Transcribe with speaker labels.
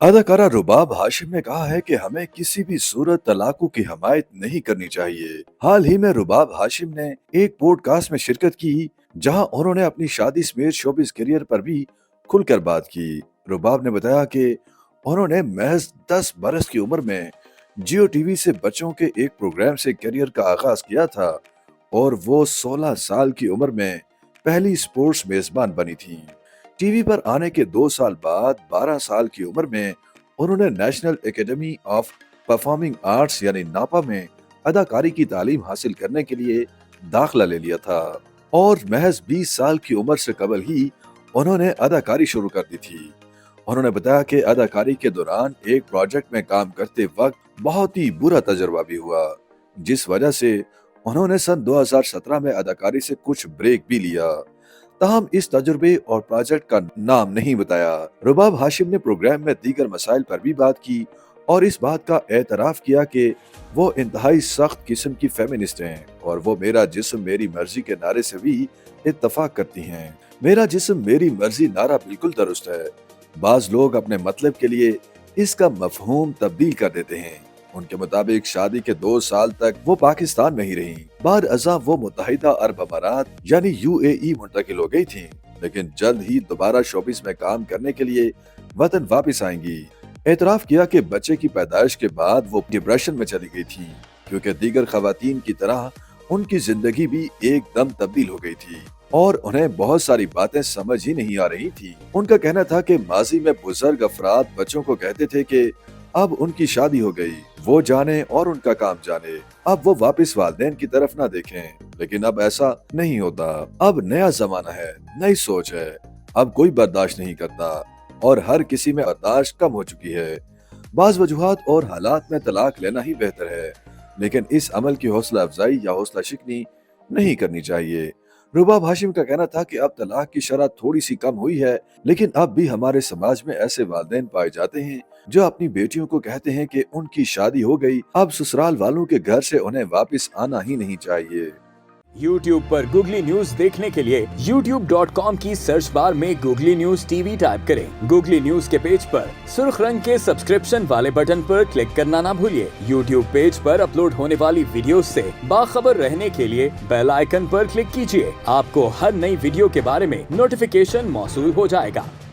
Speaker 1: अदाकारा रुबाब हाशिम ने कहा है कि हमें किसी भी सूरत तलाकों की हमायत नहीं करनी चाहिए। हाल ही में रुबाब हाशिम ने एक पॉडकास्ट में शिरकत की जहां उन्होंने अपनी शादी समेत शोबिस करियर पर भी खुलकर बात की। रुबाब ने बताया कि उन्होंने महज 10 बरस की उम्र में जियो टीवी से बच्चों के एक प्रोग्राम से करियर का आगाज किया था और वो 16 साल की उम्र में पहली स्पोर्ट्स मेजबान बनी थी। टीवी पर आने के 2 साल बाद 12 साल की उम्र में उन्होंने national academy of performing arts यानी नापा में अदाकारी की तालीम हासिल करने के लिए दाखिला ले लिया था और महज 20 साल की उम्र से कबल ही उन्होंने अदाकारी शुरू कर दी थी। उन्होंने बताया कि अदाकारी के दौरान एक प्रोजेक्ट में काम करते वक्त बहुत ही बुरा तजर्बा भी हुआ, जिस वजह से उन्होंने सन 2017 में अदाकारी से कुछ ब्रेक भी लिया। ताहम इस तजुर्बे और प्रोजेक्ट का नाम नहीं बताया। रुबाब हाशिम ने प्रोग्राम में दीगर मसाइल पर भी बात की और इस बात का एतराफ किया कि वो इंतहाई सख्त किस्म की फेमिनिस्ट हैं और वो मेरा जिस्म मेरी मर्जी के नारे से भी इत्तफाक करती हैं। मेरा जिस्म मेरी मर्जी नारा बिल्कुल दुरुस्त है। बाज लोग अपने मतलब के लिए इसका मफहूम तब्दील कर देते हैं। उनके मुताबिक शादी के 2 साल तक वो पाकिस्तान में ही रहीं। बाद अज़ा वो मुत्तहिदा अरब अमारात यानी यूएई मुंतकिल हो गई थीं, लेकिन जल्द ही दोबारा शोबिस में काम करने के लिए वतन वापस आएंगी। एतराफ किया कि बच्चे की पैदाइश के बाद वो डिप्रेशन में चली गई थी क्योंकि दीगर खवातीन की तरह उनकी जिंदगी भी एकदम तब्दील हो गई थी और उन्हें बहुत सारी बातें समझ ही नहीं आ रही थी। उनका कहना था कि माजी में बुजुर्ग अफराद बच्चों को कहते थे कि अब उनकी शादी हो गई, वो जाने और उनका काम जाने, अब वो वापस वालिदैन की तरफ ना देखें। लेकिन अब ऐसा नहीं होता। अब नया जमाना है, नई सोच है। अब कोई बर्दाश्त नहीं करता और हर किसी में बर्दाश्त कम हो चुकी है। बाज वजूहात और हालात में तलाक लेना ही बेहतर है, लेकिन इस अमल की हौसला अफजाई या हौसला शिकनी नहीं करनी चाहिए। रुबाब हाशिम का कहना था कि अब तलाक की शरह थोड़ी सी कम हुई है, लेकिन अब भी हमारे समाज में ऐसे वालिदैन पाए जाते हैं जो अपनी बेटियों को कहते हैं कि उनकी शादी हो गई, अब ससुराल वालों के घर से उन्हें वापस आना ही नहीं चाहिए।
Speaker 2: YouTube पर गूगली न्यूज देखने के लिए youtube.com की सर्च बार में गूगली न्यूज टीवी टाइप करें। गूगली न्यूज के पेज पर सुर्ख रंग के सब्सक्रिप्शन वाले बटन पर क्लिक करना ना भूलिए। YouTube पेज पर अपलोड होने वाली वीडियोस से बाखबर रहने के लिए बेल आइकन पर क्लिक कीजिए। आपको हर नई वीडियो के बारे में नोटिफिकेशन मौसूल हो जाएगा।